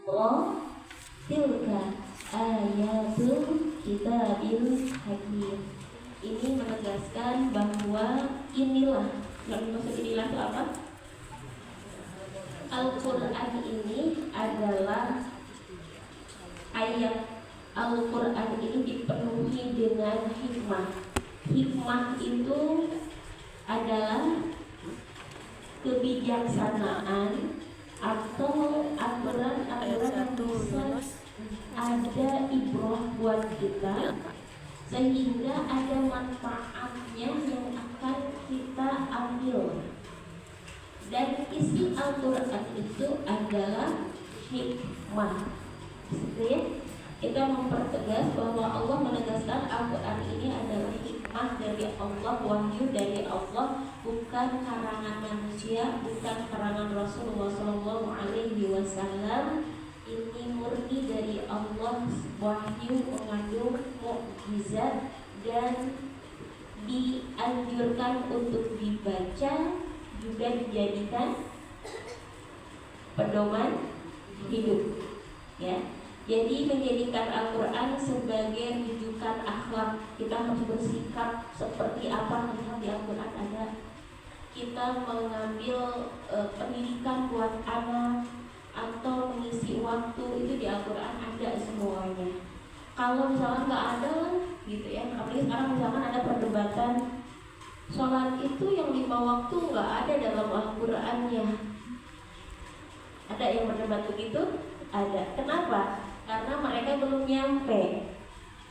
Allah tilka ayatul kitabil hakim. Ini menegaskan bahwa inilah, yang dimaksud inilah itu apa? Al-Quran ini adalah ayat Al-Quran ini dipenuhi dengan hikmah. Hikmah itu adalah kebijaksanaan atau aturan-aturan yang bisa ada ibrah buat kita, sehingga ada manfaatnya yang akan kita ambil. Dan isi Al-Quran itu adalah hikmah. Gitu ya? Kita mempertegas bahwa Allah menegaskan Al-Quran ini adalah hikmah dari Allah, wahyu dari Allah, bukan karangan manusia, bukan karangan Rasulullah SAW. Ini murni dari Allah, wahyu mengandung mukjizat dan dianjurkan untuk dibaca, juga dijadikan pedoman hidup. Ya. Jadi menjadikan Al-Quran sebagai rujukan akhlak. Kita harus bersikap seperti apa yang di Al-Quran ada. Kita mengambil pendidikan buat anak atau mengisi waktu itu di Al-Quran ada semuanya. Kalau misalnya nggak ada gitu ya, apalagi sekarang misalkan ada perdebatan sholat itu yang 5 waktu nggak ada dalam Al-Qurannya. Ada yang berdebat begitu? Ada. Kenapa? Karena mereka belum nyampe.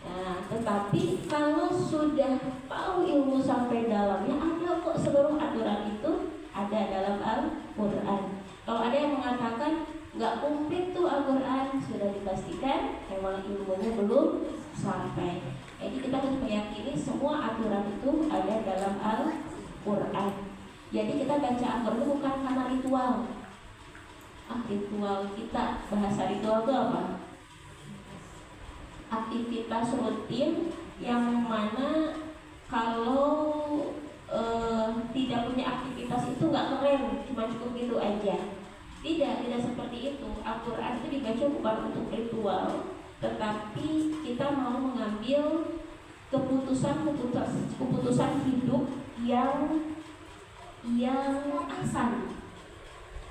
Nah, tetapi kalau sudah tahu ilmu sampai dalamnya, ada kok seluruh aturan itu ada dalam Al-Quran. Kalau ada yang mengatakan nggak komplit tuh Al-Quran, sudah dipastikan memang ilmunya belum sampai. Jadi kita harus meyakini semua aturan itu ada dalam Al-Quran. Jadi kita baca Al-Quran itu bukan karena ritual. Ritual kita, bahasa ritual itu apa? Aktivitas rutin yang mana kalau tidak punya aktivitas itu nggak keren, cuma cukup gitu aja. Tidak seperti itu. Al-Quran itu dibaca bukan untuk ritual, tetapi kita mau mengambil keputusan hidup yang asan.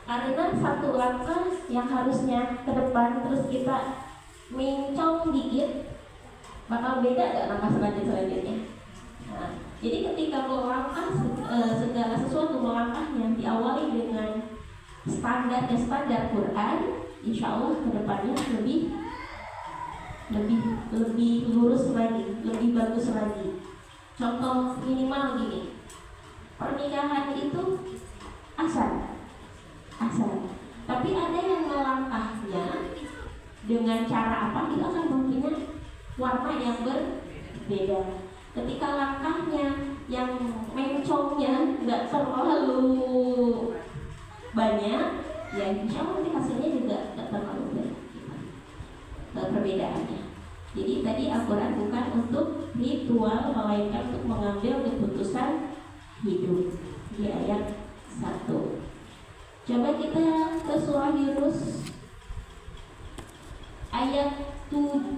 Karena satu langkah yang harusnya ke depan terus kita mincong dikit, bakal beda gak langkah selanjutnya. Nah, jadi ketika melangkah segala sesuatu melangkahnya diawali dengan standar Quran, insya Allah kedepannya lebih lurus lagi, lebih bagus lagi. Contoh minimal gini, pernikahan itu asal. Tapi ada yang melangkahnya dengan cara apa, itu akan mempunyai warna yang berbeda. Ketika langkahnya yang mencongnya nggak terlalu banyak, ya insya Allah nanti hasilnya juga nggak terlalu banyak perbedaannya. Jadi tadi Al-Quran bukan untuk ritual, melainkan untuk mengambil keputusan hidup. Di ayat 1. Coba kita ke surah Yunus ayat 7.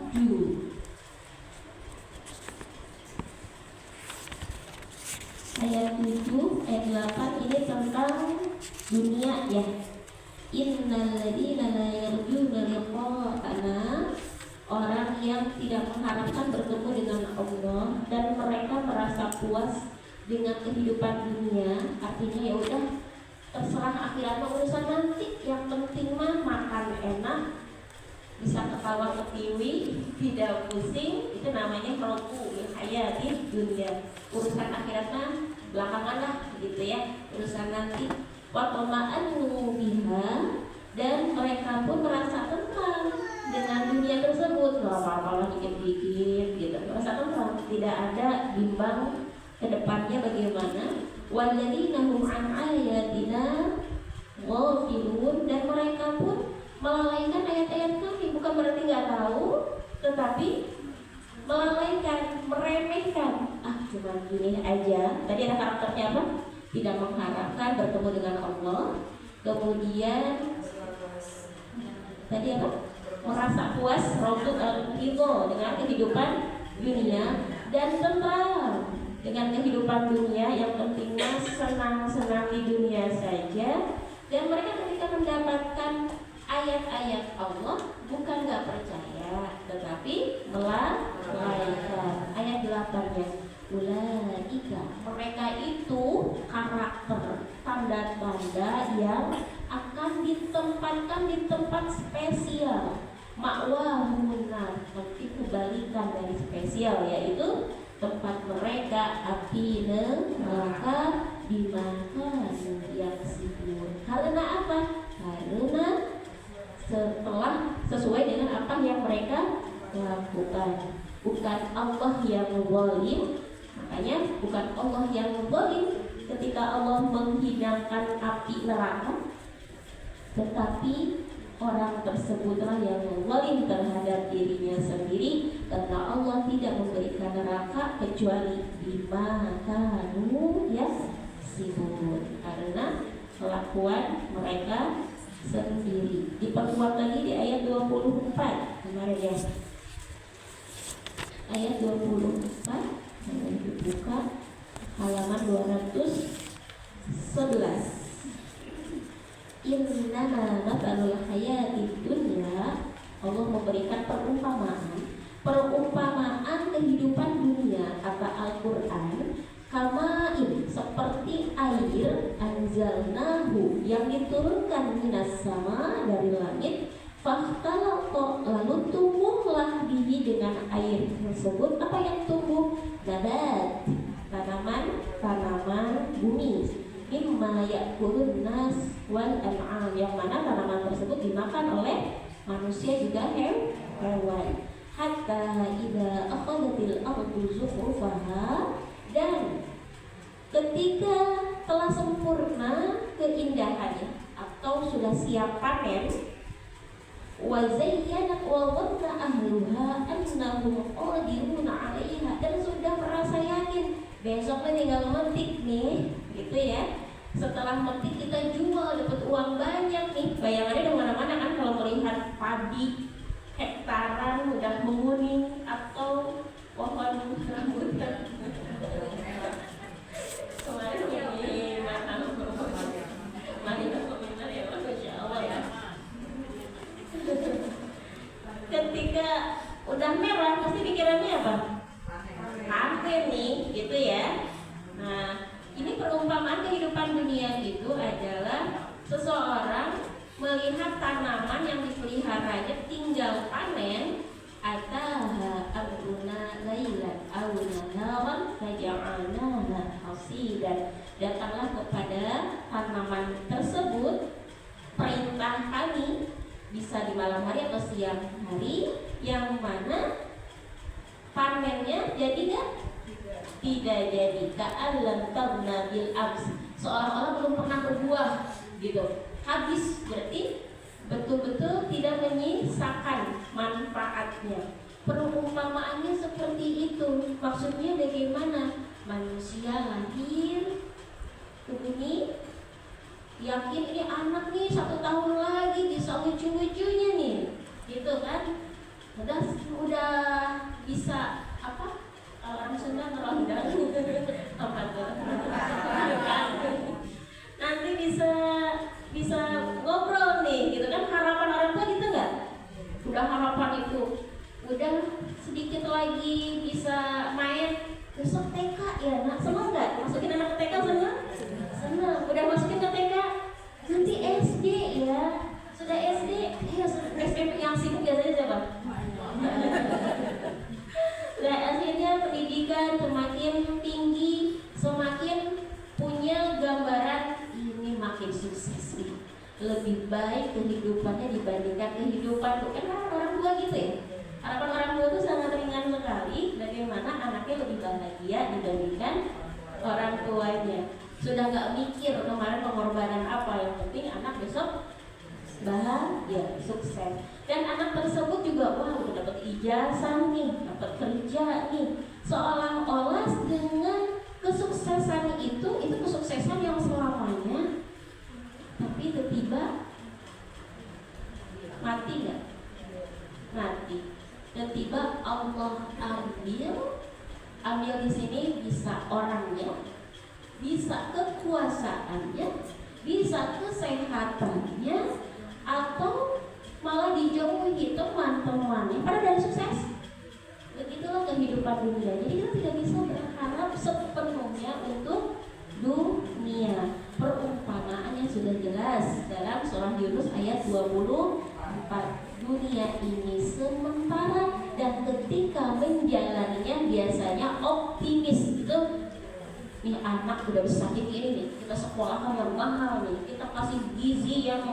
Ayat 7, ayat 8 ini tentang dunia ya. Innal ladzina la yarjuna liqa'ana, orang yang tidak mengharapkan bertemu dengan Allah dan mereka merasa puas dengan kehidupan dunia, artinya ya udah terserah akhirat urusan nanti, yang penting mah makan enak, bisa ketawa ketiwi, tidak pusing, itu namanya roku hayati dunia. Urusan akhirat mah belakangan lah gitu ya, urusan nanti. Wa tama'annu biha, dan mereka pun merasa tenang dengan dunia tersebut, nggak apa-apa lah dikit-dikit gitu, merasa tenang, tidak ada bimbang ke depannya bagaimana. Walladzina hum an ayatina ghafilun, dan mereka pun melalaikan ayat-ayat kami, bukan berarti nggak tahu, tetapi melalaikan, meremehkan. Cuma gini aja. Tadi ada karakternya apa? Tidak mengharapkan bertemu dengan Allah. Kemudian tadi apa? Merasa puas, rotuk al-ridho dengan kehidupan dunia dan tentram dengan kehidupan dunia, yang penting senang-senang di dunia saja. Dan mereka ketika mendapatkan ayat-ayat Allah bukan nggak percaya, tetapi melaikan. Ayat 8-nya, ulaika, mereka itu karakter tanda-tanda yang akan ditempatkan di tempat spesial, ma'wahumun nar, nanti kebalikan dari spesial, yaitu tempat mereka api neraka dimakan yang sibuk. Karena apa? Karena setelah sesuai dengan apa yang mereka lakukan. Bukan Allah yang zalim, makanya bukan Allah yang zalim ketika Allah menghidangkan api neraka, tetapi orang tersebutlah yang zalim terhadap dirinya sendiri, karena Allah tidak memberikan neraka kecuali bimakanu yaksibun, karena kelakuan mereka sendiri. Diperkuat lagi di ayat 24 kemarin ya. Ayat 24, dibuka halaman 211. Innama matsalul hayatid dunya, Allah memberikan perumpamaan kehidupan dunia kata Al-Qur'an, kamain, seperti air, anzalnahu, yang diturunkan minas sama, dari langit, fahtalaqa, lalu tumbuhlah bihi, dengan air tersebut. Apa yang tumbuh? Nabat, tanaman bumi, mimma ya'kulun nas wal an'am, yang mana tanaman tersebut dimakan oleh manusia juga hewan. Hatta idza akhadhatil ardu zukhrufaha, dan ketika telah sempurna keindahannya atau sudah siap panen, wa zayyanat wa dhanna ahluha annahum qadiruna 'alaiha, dan sudah merasa yakin besoknya tinggal memetik nih, gitu ya. Setelah memetik kita jual, dapat uang banyak nih. Bayangannya di mana-mana kan kalau melihat padi hektaran udah menguning atau pohon rambutan. Kemarin ini mari komentar ya, Masya Allah ya. Ketika udah merah pasti pikirannya apa? Panen nih, gitu ya. Nah, ini perumpamaan kehidupan dunia itu adalah seseorang melihat tanaman yang dipeliharanya tinggal panen, ataha amruna lailan aw naharan faja'alnaha hasidan, datanglah kepada tanaman tersebut perintah kami, bisa di malam hari atau siang hari, yang mana panennya jadi nggak? Tidak jadi. Ka'allam tabna bil ams, seolah-olah belum pernah berbuah gitu. Habis, berarti betul-betul tidak menyisakan manfaatnya. Perumpamaannya seperti itu. Maksudnya bagaimana? Manusia lahir ke bumi, yakin ini anak nih 1 tahun lagi bisa lucu-lucunya nih, gitu kan? Udah bisa apa? Orang Sunda ngerondang apa tuh? Nanti bisa ngobrol nih, gitu kan? Harapan orang tua gitu nggak? Udah harapan itu, udah sedikit lagi bisa main, besok TK ya, nak seneng nggak? Masukin anak ke TK seneng? Seneng. Udah masukin ke TK, nanti SD ya. Sudah SD, ya SD yang sibuk biasanya siapa? Sudah akhirnya pendidikan semakin tinggi, semakin punya gambaran ini makin sukses nih, lebih baik kehidupannya dibandingkan kehidupan tuh. Kan orang tua gitu ya, harapan orang tua itu sangat ringan sekali, bagaimana anaknya lebih bahagia dibandingkan orang tuanya. Sudah gak mikir kemarin pengorbanan apa, yang penting anak besok bahagia, sukses. Dan anak tersebut juga wah udah dapat ijazah nih, dapat kerja nih, seolah-olah dengan kesuksesan itu kesuksesan yang selamanya. Tapi tiba-tiba mati nggak? Mati. Tiba-tiba Allah ambil di sini bisa orangnya, bisa kekuasaannya, bisa kesehatannya, atau malah dijauhi teman-temannya pada dari sukses. Begitulah kehidupan dunia. Jadi kita tidak bisa berharap sepenuhnya untuk dunia. Perumpamaannya sudah jelas dalam surah Yunus ayat 24. Dunia ini sementara dan ketika menjalaninya biasanya optimis. Itu nih anak udah sakit ini nih, kita sekolahkan yang mahal nih, kita kasih gizi yang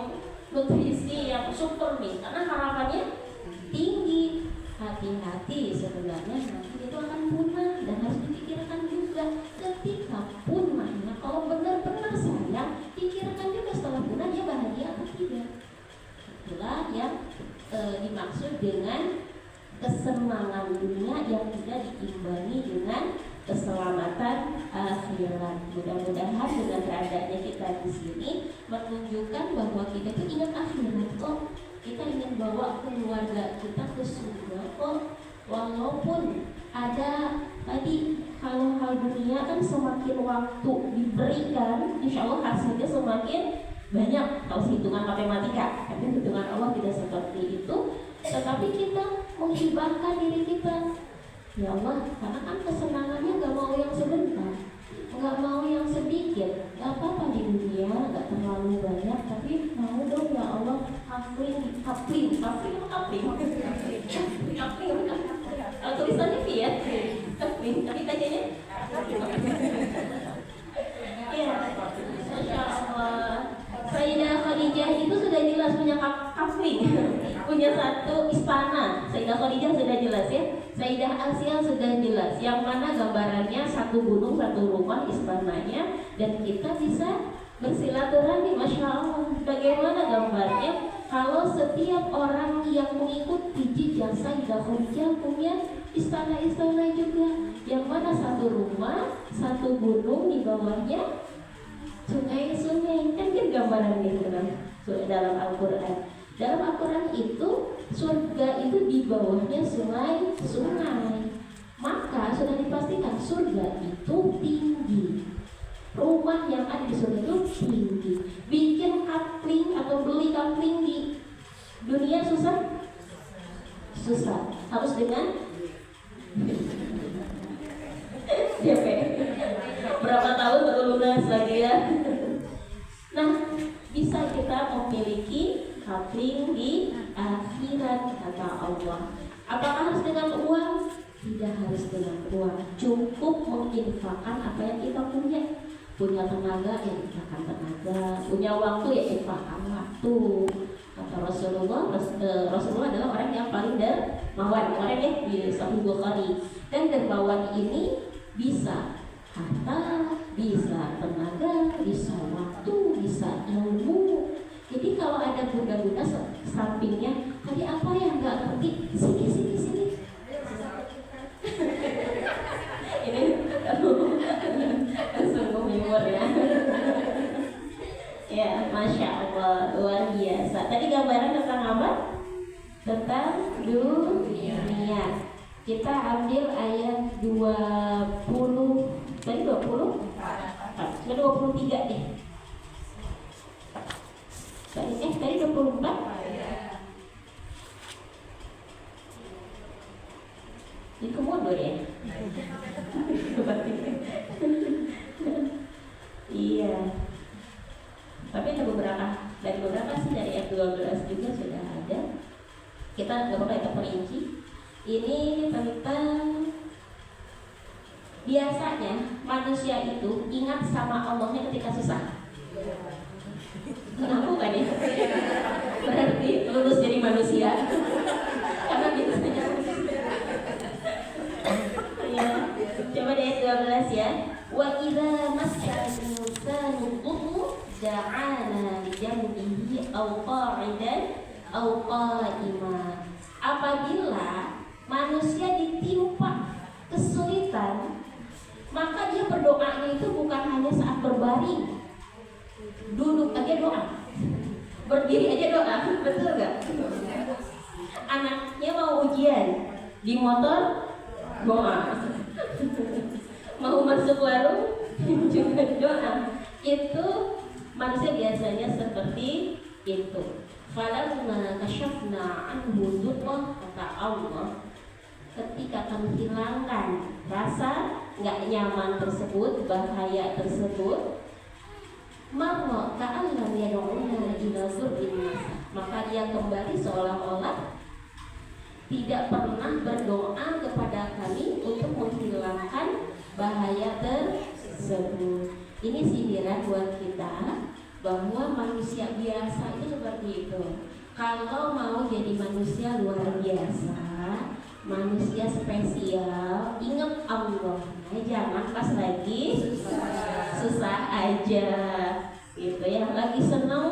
nutrisi yang super nih, karena harapannya tinggi. Hati-hati, sebenarnya nanti itu akan punah dan harus dipikirkan juga ketika punahnya. Kalau benar-benar sayang, pikirkan juga setelah punah dia bahagia atau tidak. Itulah yang dimaksud dengan kesenangan dunia yang tidak diimbangi dengan keselamatan akhirat. Mudah-mudahan dengan beradanya kita di sini menunjukkan bahwa kita itu ingat akhirat kok. Kita ingin bawa keluarga kita ke surga kok. Walaupun ada tadi kalau hal dunia kan semakin waktu diberikan, insya Allah hasilnya semakin banyak. Kalau hitungan matematika, tapi hitungan Allah tidak seperti itu. Tetapi kita menghibahkan diri kita, ya Allah, karena kan kesenangannya gak mau yang sebentar, gak mau yang sedikit. Gak apa-apa di dunia, gak terlalu banyak, tapi mau dong ya Allah kapling. Tulisannya V ya, kapling, tapi bacanya ya, Masya Allah. Sayyidah Khadijah itu sudah jelas punya kapling, punya satu istana. Sayyidah Khadijah sudah jelas ya. Sayyidah Asia sudah jelas, yang mana gambarannya satu gunung, satu rumah, istananya, dan kita bisa bersilaturahmi. Masya Allah. Bagaimana gambarnya? Kalau setiap orang yang mengikuti jejak Sayyidah Khadijah punya istana-istana juga, yang mana satu rumah, satu gunung, di bawahnya sungai-sungai. Kan gambaran itu dalam Al-Quran. Dalam Al-Quran itu surga itu di bawahnya sungai. Maka sudah dipastikan surga itu tinggi. Rumah yang ada di surga itu tinggi. Bikin kapling atau beli kapling di dunia susah. Harus dengan DP. Berapa tahun baru lunas lagi ya. Nah, bisa kita memiliki kapling di akhirat kata Allah. Apakah harus dengan uang? Tidak harus dengan uang. Cukup menginfakkan apa yang kita punya. Punya tenaga, ya infakkan tenaga. Punya waktu, ya infakkan waktu. Kata Rasulullah adalah orang yang paling dermawan. Orang ya di Sahih Bukhari. Dan dermawan ini bisa harta, bisa tenaga, bisa waktu, bisa ilmu. Jadi kalau ada bunda-bunda sampingnya, tadi apa yang nggak ngerti, sini. Ini sungguh humor ya. Ya, Masya Allah, luar biasa. Tadi gambaran tentang apa? Tentang dunia. Kita ambil ayat 20. Tadi 20? Ke 23 deh. Tadi 24? Jadi kemundur ya? Iya. Tapi ada beberapa sih dari ayat 12 juga sudah ada. Kita nggak apa-apa kita perinci. Ini tentang biasanya manusia itu ingat sama Allahnya ketika susah. Ngaku kan ya? Berarti lulus jadi manusia. Karena biasanya ya. Coba di ayat 12 ya. Wa idza massal insanu dhurrun da'ana li janbihi aw qa'idan aw qa'iman. Apabila manusia ditimpa kesulitan, maka dia berdoanya itu bukan hanya saat berbaring, duduk aja doa. Berdiri aja doa, betul nggak? Anaknya mau ujian di motor doa, mau masuk warung juga doa. Itu manusia biasanya seperti itu. Falamma kasyafna anhu dhurrah, kata Allah, ketika kami hilangkan rasa nggak nyaman tersebut, bahaya tersebut, marra ka'allam yad'una ila dzurrin masa, maka dia kembali seolah-olah tidak pernah berdoa kepada kami untuk menghilangkan bahaya tersebut. Ini sindiran buat kita bahwa manusia biasa itu seperti itu. Kalau mau jadi manusia luar biasa, manusia spesial, ingat Allah. Jangan pas lagi susah aja gitu ya. Lagi seneng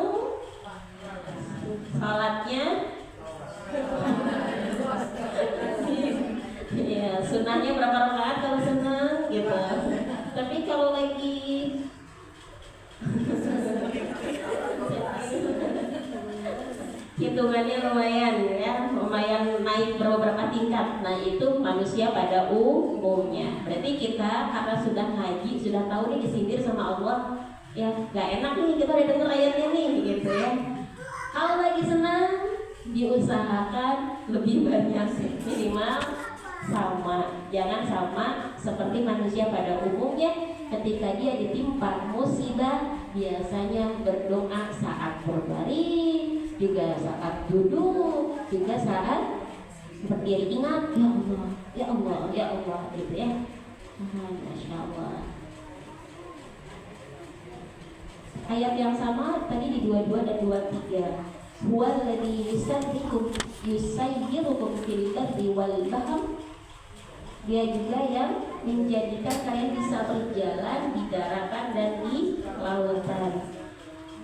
salatnya ya, sunahnya berapa rakaat kalau seneng gitu. Tapi kalau lagi hitungannya lumayan naik beberapa tingkat. Nah itu manusia pada umumnya. Berarti kita karena sudah ngaji, sudah tahu nih disindir sama Allah, ya nggak enak nih kita udah denger ayatnya nih gitu ya. Kalau lagi senang diusahakan lebih banyak sih, minimal sama. Jangan sama seperti manusia pada umumnya. Ketika dia ditimpa musibah, biasanya berdoa saat berbaring, juga saat duduk, juga saat berdiri. Ingat, ya Allah, ya Allah, ya Allah, gitu ya. Masya Allah. Ayat yang sama tadi di 22 dan 23. Huwallazi yusayyirukum fil barri wal bahr. Dia juga yang menjadikan kalian bisa berjalan di daratan dan di lautan.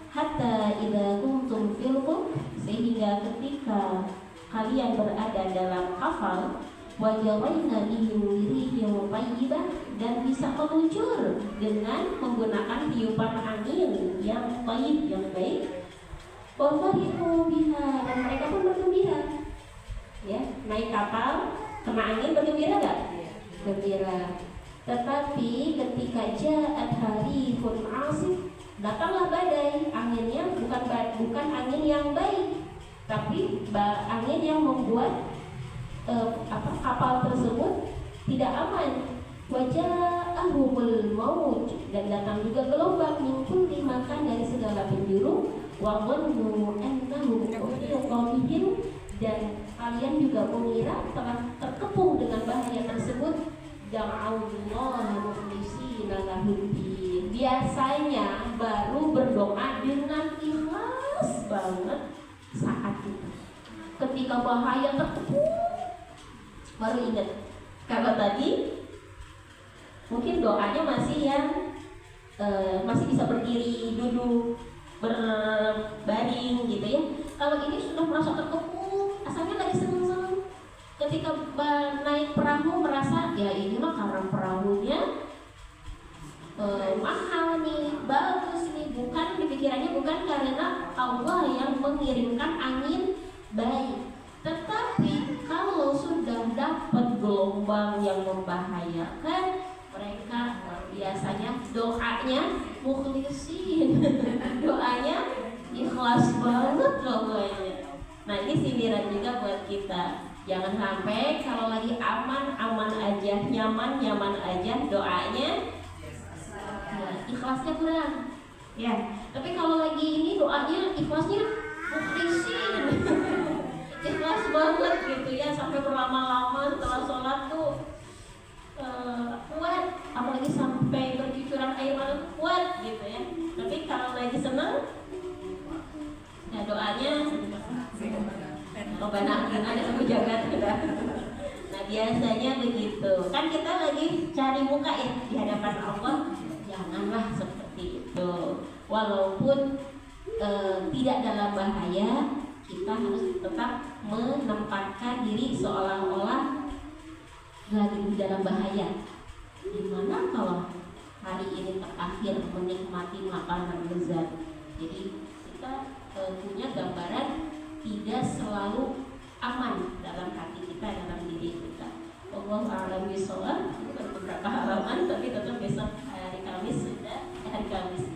Hatta idza kuntum fil fulk, sehingga ketika kalian berada dalam kapal, wajarayna bihim rihim thayyibah, dan bisa meluncur dengan menggunakan tiupan angin yang thayyib, yang baik. Wa farihu biha, dan mereka pun bergembira. Ya, naik kapal kena angin bergembira enggak? Gembira. Tetapi ketika ja'at harihun 'asif, datanglah badai, anginnya bukan angin yang baik, tapi angin yang membuat kapal tersebut tidak aman. Waja'ahumul maut, dan datang juga gelombang, min kulli makan, dari segala penjuru. Wa dhannu annahum qawmihim, dan kalian juga mengira telah terkepung dengan bahaya tersebut. Da'aullaha mukhlishina lahuddin, biasanya baru berdoa dengan ikhlas banget saat itu. Ketika bahaya terkepung baru ingat. Kalau tadi mungkin doanya masih masih bisa berdiri, duduk, berbaring gitu ya. Kalau ini sudah merasa terkepung, asalnya lagi seneng-seneng. Ketika naik perahu merasa ya ini mah karena perahunya mahal nih, bagus nih, bukan dipikirannya bukan karena Allah yang mengirimkan angin baik. Tetapi kalau sudah dapat gelombang yang membahayakan, mereka biasanya doanya mukhlisin, doanya ikhlas banget doanya. Nah ini sindiran juga buat kita. Jangan sampai kalau lagi aman aja, nyaman aja, doanya ya, ikhlasnya kurang. Ya, tapi kalau lagi ini doanya ikhlasnya mukhlisin, ikhlas banget gitu ya, sampai berlama-lama setelah sholat tuh kuat, apalagi sampai bercucuran air mata kuat gitu ya. Tapi kalau lagi senang, ya doanya Robbana ada sama jagat. Nah biasanya begitu. Kan kita lagi cari muka ya di hadapan Allah. Janganlah seperti itu. Walaupun tidak dalam bahaya, kita harus tetap menempatkan diri seolah-olah lagi di dalam bahaya. Gimana kalau hari ini terakhir menikmati makanan lezat? Jadi kita punya gambaran tidak selalu aman dalam hati kita, dalam diri kita. Wallahu a'lam bishawab. Bukan beberapa halaman, tapi tetap besok hari Kamis sudah hari Kamis